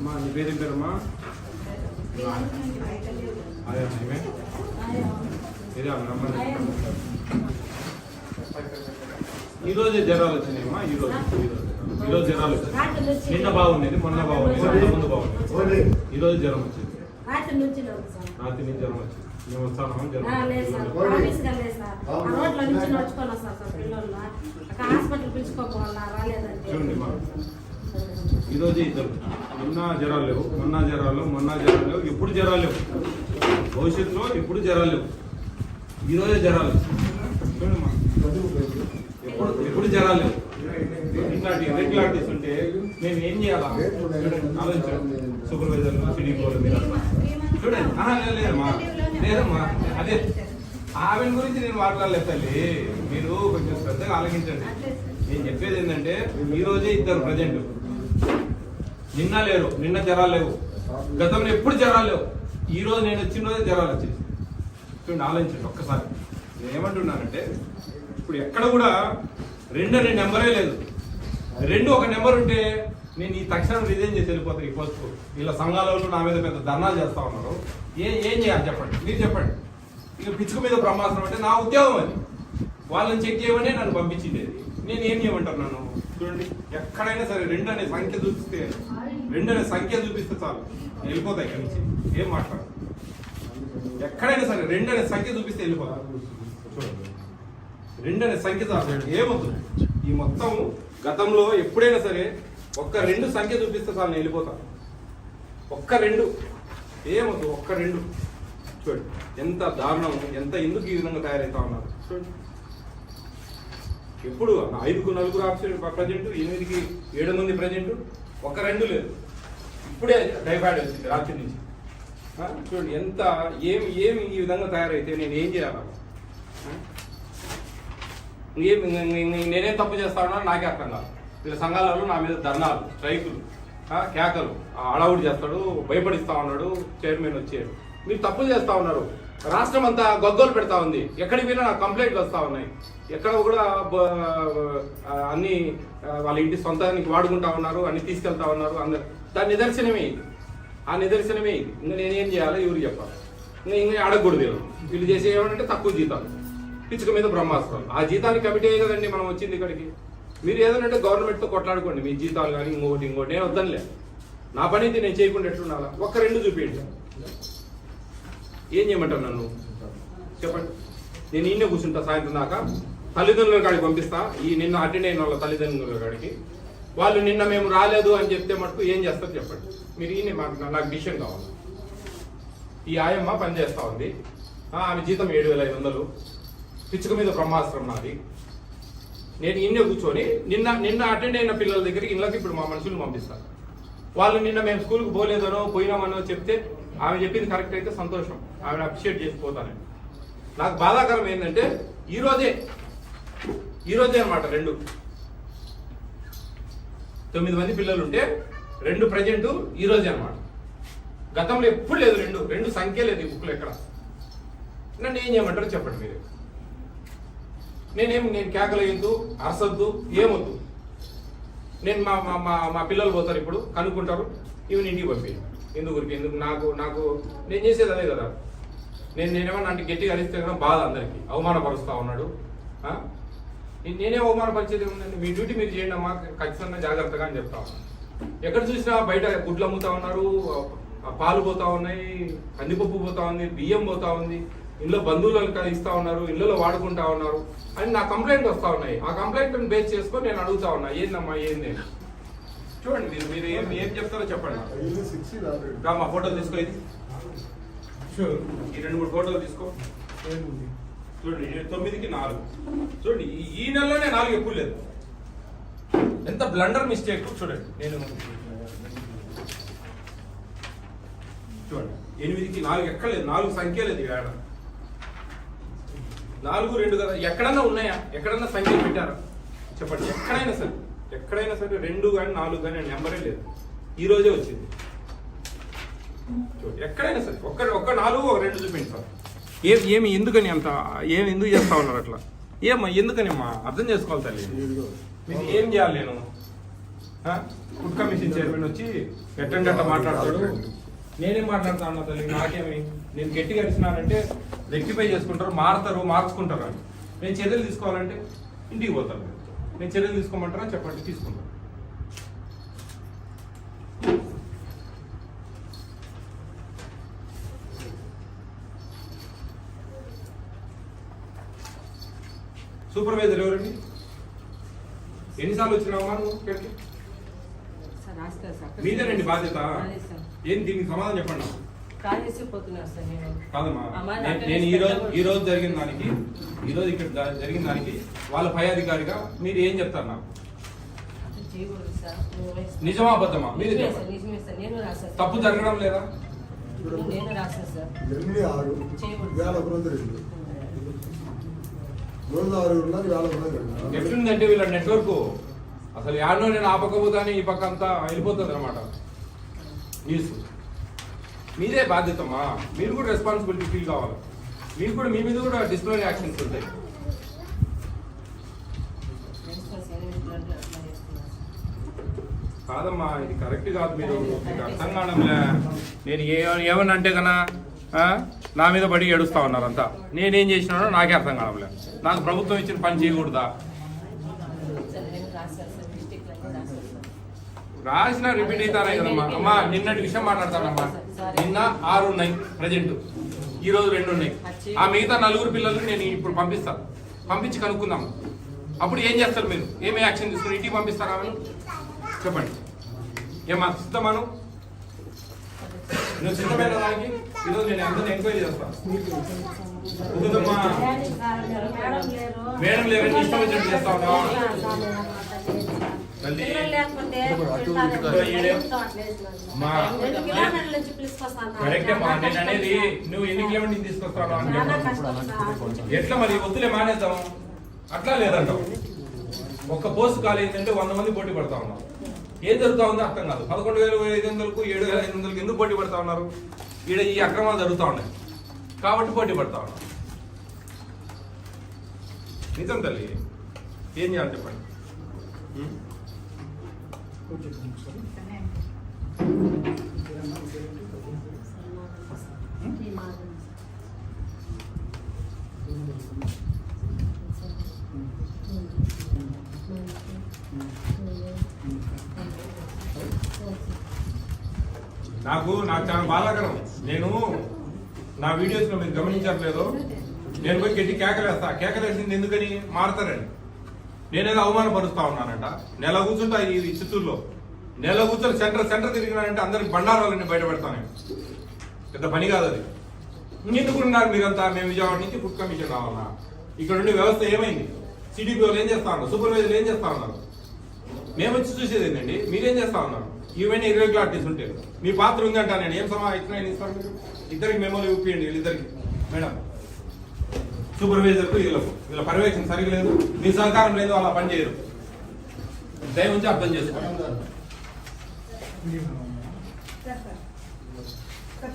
మా నీ పేరు ఏం పేరమ్మా? అదే మేమే ఇదే రమ్మని. ఈరోజు జ్వరాలు వచ్చినాయమ్మా. ఈరోజు జ్వరాలు వచ్చినాయి. నిన్న బాగుండేది, మొన్న బాగుండేది, ముందు బాగుండేది. ఈరోజు జ్వరం వచ్చింది. రాత్రి నుంచి జ్వరం వచ్చింది. మేము వస్తాను చూడండి మా ఈరోజు ఇద్దరు. నిన్న జ్వరాలు లేవు, మొన్న జ్వరాలు లేవు, ఎప్పుడు జ్వరాలు లేవు, భవిష్యత్తులో ఎప్పుడు జ్వరాలు లేవు. ఈరోజే జ్వరాలు చూడండి మా ఎప్పుడు జ్వరాలు లేవు. రెగ్యులారిటీస్ ఉంటే మేము ఏం చేయాలా ఆలోచించండి. సూపర్వైజర్లు సిడీకోలు మీరు చూడండి. లేదమ్మా అదే ఆమె గురించి నేను మాట్లాడలేదు తల్లి. మీరు కొంచెం శ్రద్ధగా ఆలోచించండి. నేను చెప్పేది ఏంటంటే ఈరోజే ఇద్దరు ప్రజెంట్. నిన్న లేరు, నిన్న జ్వరాలు లేవు, గతంలో ఎప్పుడు జ్వరాలు లేవు. ఈ రోజు నేను వచ్చిన రోజే జ్వరాలు వచ్చేసి. చూడండి, ఆలోచించండి ఒక్కసారి. నేను ఏమంటున్నానంటే ఇప్పుడు ఎక్కడ కూడా 2 అనే నెంబరే లేదు. 2 ఒక నెంబర్ ఉంటే నేను ఈ తక్షణం రిజైన్ చేసి వెళ్ళిపోతాను. ఈ పోస్ట్ వీళ్ళ సంఘాలలో నా మీద పెద్ద ధర్నాలు చేస్తా ఉన్నారు. ఏం చేయాలి చెప్పండి, మీరు చెప్పండి. ఇక పిచ్చుక మీద బ్రహ్మాస్త్రం అంటే నా ఉద్యోగం అది. వాళ్ళని చెక్ చేయమని నన్ను పంపించింది. నేను ఏం చేయమంటున్నాను చూడండి. ఎక్కడైనా సరే 2 అనే సంఖ్య చూపిస్తే, 2 అనే సంఖ్య చూపిస్తే చాలు వెళ్ళిపోతాయి ఇక్కడి నుంచి. ఏం మాట్లాడు, ఎక్కడైనా సరే 2 అనే సంఖ్య చూపిస్తే వెళ్ళిపోతారు. చూడండి, 2 అనే సంఖ్య చాలు, ఏమవుతుంది. ఈ మొత్తం గతంలో ఎప్పుడైనా సరే ఒక్క 2 సంఖ్య చూపిస్తే చాలు నేను వెళ్ళిపోతాను. ఒక్క 2 ఏమవుతుంది, ఒక్క 2. చూడండి ఎంత దారుణం, ఎంత ఎందుకు ఈ విధంగా తయారవుతా ఉన్నారు. చూడండి, ఎప్పుడు 5కు 4 ఆప్షన్ ప్రజెంట్, 8కి 7 మంది ప్రజెంట్, ఒక్క 2 లేదు. ఇప్పుడే టైఫాయిడ్ వచ్చింది రాత్రి నుంచి. చూడండి ఎంత ఏమి ఈ విధంగా తయారైతే నేను ఏం చేయాలి? నేనేం తప్పు చేస్తా ఉన్నా నాకే అర్థం కాదు. వీళ్ళ సంఘాలలో నా మీద ధర్నాలు, స్ట్రైకులు, కేకలు, అడవుడు చేస్తాడు, భయపడిస్తా ఉన్నాడు చైర్మన్ వచ్చాడు. మీరు తప్పులు చేస్తా ఉన్నారు. రాష్ట్రం అంతా గగ్గోలు పెడతా ఉంది. ఎక్కడికి పోయినా నాకు కంప్లైంట్లు వస్తూ ఉన్నాయి. ఎక్కడ కూడా అన్ని వాళ్ళ ఇంటి సొంతానికి వాడుకుంటా ఉన్నారు, అన్ని తీసుకెళ్తా ఉన్నారు అందరు. దాని నిదర్శనమే ఇది, ఆ నిదర్శనమే ఇది. ఇంకా నేనేం చేయాలో ఎవరు చెప్పాలి? ఇంకా అడగకూడదు. వీళ్ళు చేసే ఏమంటే తక్కువ జీతాలు, పిచ్చుక మీద బ్రహ్మాస్త్రాలు. ఆ జీతానికి కమిటీ అయ్యే కదండి మనం వచ్చింది ఇక్కడికి. మీరు ఏదంటే గవర్నమెంట్తో కొట్లాడుకోండి మీ జీతాలు కానీ ఇంకోటి. నేను వద్దనిలే, నా పని అయితే నేను చేయకుండా ఎట్లుండాలా? ఒక్క 2 చూపించండి. ఏం చేయమంటారు నన్ను చెప్పండి. నేను ఈయన కూర్చుంటా సాయంత్రం దాకా. తల్లిదండ్రుల కాడికి పంపిస్తా. ఈ నిన్న అటెండ్ అయిన వాళ్ళ తల్లిదండ్రుల కాడికి. వాళ్ళు నిన్న మేము రాలేదు అని చెప్తే మటుకు ఏం చేస్తారు చెప్పండి. మీరు ఈయన నాకు డిసిషన్ కావాలి. ఈ ఆయమ్మ పనిచేస్తా ఉంది, ఆమె జీతం 7,500, పిచ్చుక మీద బ్రహ్మాస్త్రం నాది. నేను ఈయనే కూర్చొని నిన్న అటెండ్ అయిన పిల్లల దగ్గరికి ఇళ్ళకి ఇప్పుడు మా మనుషులు పంపిస్తాను. వాళ్ళు నిన్న మేము స్కూల్కి పోలేదనో పోయినామనో చెప్తే ఆమె చెప్పింది కరెక్ట్ అయితే సంతోషం, ఆమెను అప్రిషియేట్ చేసిపోతాను. నాకు బాధాకరం ఏంటంటే ఈరోజే అనమాట 9 మంది పిల్లలు ఉంటే 2 ప్రజెంట్ ఈరోజే అనమాట. గతంలో ఎప్పుడు లేదు, 2 సంఖ్య లేదు ఈ బుక్లో ఎక్కడ. నన్ను ఏం చేయమంటారో చెప్పండి మీరు. నేను కేకలేయద్దు, అరసద్దు, ఏమొద్దు. నేను మా పిల్లలు పోతారు ఇప్పుడు కనుక్కుంటారు, ఇవి ఇంటికి పంపించాను. ఎందుకు నాకు నేను చేసేది అదే కదా. నేనేమన్నా అంటే గట్టిగా అరిస్తే కదా బాధ అందరికీ. అవమానపరుస్తా ఉన్నాడు. నేనే అవమానపరిచేది ఉందండి. మీ డ్యూటీ మీరు చేయండి అమ్మా, ఖచ్చితంగా జాగ్రత్తగా అని చెప్తా ఉన్నాను. ఎక్కడ చూసినా బయట గుడ్లు అమ్ముతా ఉన్నారు, పాలు పోతా ఉన్నాయి, కందిపప్పు పోతా ఉంది, బియ్యం పోతా ఉంది, ఇంట్లో బంధువులకు ఇస్తా ఉన్నారు, ఇళ్ళలో వాడుకుంటా ఉన్నారు అని నా కంప్లైంట్ వస్తూ ఉన్నాయి. ఆ కంప్లైంట్ని బేస్ చేసుకొని నేను అడుగుతా ఉన్నా, ఏందమ్మా ఏంది చూడండి. మీరు ఏం చెప్తారో చెప్పండి. మా ఫోటోలు తీసుకో, ఇది ఈ 2-3 ఫోటోలు తీసుకో. చూడండి 9కి 4. చూడండి ఈ నెలలోనే 4 ఎప్పుడు లేదు. ఎంత బ్లండర్ మిస్టేక్ చూడండి. నేను చూడండి 8కి 4 ఎక్కలేదు, 4 సంఖ్య లేదు. ఏడ 4, 2 కదా. ఎక్కడన్నా ఉన్నాయా? ఎక్కడన్నా సంఖ్యలు పెట్టారా చెప్పండి. ఎక్కడైనా సరే 2 కానీ 4 కానీ నెంబరే లేదు. ఈ రోజే వచ్చింది. చూడండి ఎక్కడైనా సరే ఒక్క 4, 2 చూపించండి సార్. ఏమి ఎందుకని అంత ఎందుకు చేస్తా ఉన్నారు అట్లా? ఏమ్మా ఎందుకని అమ్మా అర్థం చేసుకోవాలి తల్లి. మీరు ఏం చేయాలి? నేను ఫుడ్ కమిషన్ చైర్మన్ వచ్చి ఎట్టంటే మాట్లాడతాడు. నేనేం మాట్లాడతా అన్న తల్లి, నాకేమి, నేను గట్టిగా అరిచినానంటే రెక్టిఫై చేసుకుంటారు, మారుతారు, మార్చుకుంటారు అని. నేను చర్యలు తీసుకోవాలంటే ఇంటికి పోతాను. నేను చర్యలు తీసుకోమంటారా చెప్పండి, తీసుకుంటాను. సూపర్వైజర్ ఎవరండి? ఎన్నిసార్లు వచ్చినావా నువ్వు ఇక్కడికి? మీదేనండి బాధ్యత. ఏం దీనికి సమాధానం చెప్పండి. కాదమ్మా, నేను ఈ రోజు జరిగిన దానికి, ఈ రోజు ఇక్కడ జరిగిన దానికి వాళ్ళ పై అధికారిగా మీరు ఏం చెప్తారు నాకు? నిజమా అబద్ధమా? మీరు తప్పు జరగడం లేదా? ఎట్లుందంటే వీళ్ళ నెట్వర్క్ అసలు యాడనో నేను ఆపకపోతాను, ఈ పక్క అంతా వెళ్ళిపోతుంది అనమాట న్యూస్. మీదే బాధ్యతమ్మా, మీరు కూడా రెస్పాన్సిబిలిటీ ఫీల్ కావాలి. మీకు కూడా మీ మీద కూడా డిసిప్లినరీ యాక్షన్స్ ఉంటాయి. కాదమ్మా, ఇది కరెక్ట్ కాదు. మీరు మీకు అర్థం కావడంలే. నేను ఏమన్నా అంటే కన్నా నా మీద పడి ఏడుస్తా ఉన్నారు అంతా. నేనేం చేసినానో నాకే అర్థం కావడంలే. నాకు ప్రభుత్వం ఇచ్చిన పని చేయకూడదా? రాసిన రిపీట్ అవుతానే కదమ్మా. అమ్మా నిన్నటి విషయం మాట్లాడతానమ్మా. నిన్న 6 ఉన్నాయి ప్రజెంట్, ఈ రోజు 2 ఉన్నాయి. ఆ మిగతా 4 పిల్లలు నేను ఇప్పుడు పంపిస్తాను. పంపించి కనుక్కుందాం. అప్పుడు ఏం చేస్తారు మీరు? ఏమి యాక్షన్ తీసుకుని ఇంటికి పంపిస్తారా? చెప్పండి. ఏమా సిద్ధమాను? నువ్వు సిద్ధమైన దానికి ఈరోజు నేను అందరినీ ఎంక్వైరీ చేస్తాను. మేడం లేవని ఇష్టం వచ్చినట్టు చేస్తా ఉన్నావా? కరెక్టే మా, నేను అనేది నువ్వు ఎన్ని కిలోమీటర్లు తీసుకొస్తావు అంటే ఎట్లా మరి వద్దులే మానేద్దాం అట్లా లేదంటావు. ఒక్క పోస్ట్ ఖాళీ ఏంటంటే 100 మంది పోటీ పడతా ఉన్నారు. ఏం జరుగుతా ఉందో అర్థం కాదు. 11,500కు 7,500కు ఎందుకు పోటీ పడతా ఉన్నారు? ఈడ ఈ అక్రమాలు జరుగుతూ ఉన్నాయి కాబట్టి పోటీ పడతా ఉన్నారు. నిజం తల్లి, ఏం చేయాలి చెప్పండి. నాకు చాలా బాధాకరం. నేను నా వీడియోస్ లో మీరు గమనించట్లేదు, నేను పోయి గట్టి కేకలేస్తా. కేకలేసింది ఎందుకని? మారతారని. నేనేదో అవమానపరుస్తా ఉన్నానంట. నెల కూర్చుంటా ఈ చిత్తూరులో, నెల కూర్చొని సెంటర్ తిరిగినానంటే అందరికి బండారాలన్నీ బయటపెడతాను. పెద్ద పని కాదు అది. ఇంకెందుకున్నారు మీరంతా? మేము విజయవాడ నుంచి ఫుడ్ కమిషన్ రావాలన్నా? ఇక్కడ ఉండే వ్యవస్థ ఏమైంది? సిడిపి వాళ్ళు ఏం చేస్తా ఉన్నారు? సూపర్వైజర్లు ఏం చేస్తా ఉన్నారు? మేము వచ్చి చూసేది ఏంటండి, మీరేం చేస్తా ఉన్నారు? ఈవెన్ ఇర్రెగ్యులారిటీస్ ఉంటే మీ పాత్ర ఉందంటా. నేను ఏం ఇచ్చినా ఇస్తాను మీరు ఇద్దరికి మెమోలు ఇప్పియండి. వీళ్ళిద్దరికి మేడం, సూపర్వైజర్కు వీళ్ళ పర్యవేక్షణ సరిగ్గా లేదు, మీ సహకారం లేదు, అలా పని చేయరు. దయ ఉంచి అర్థం చేసుకోండి.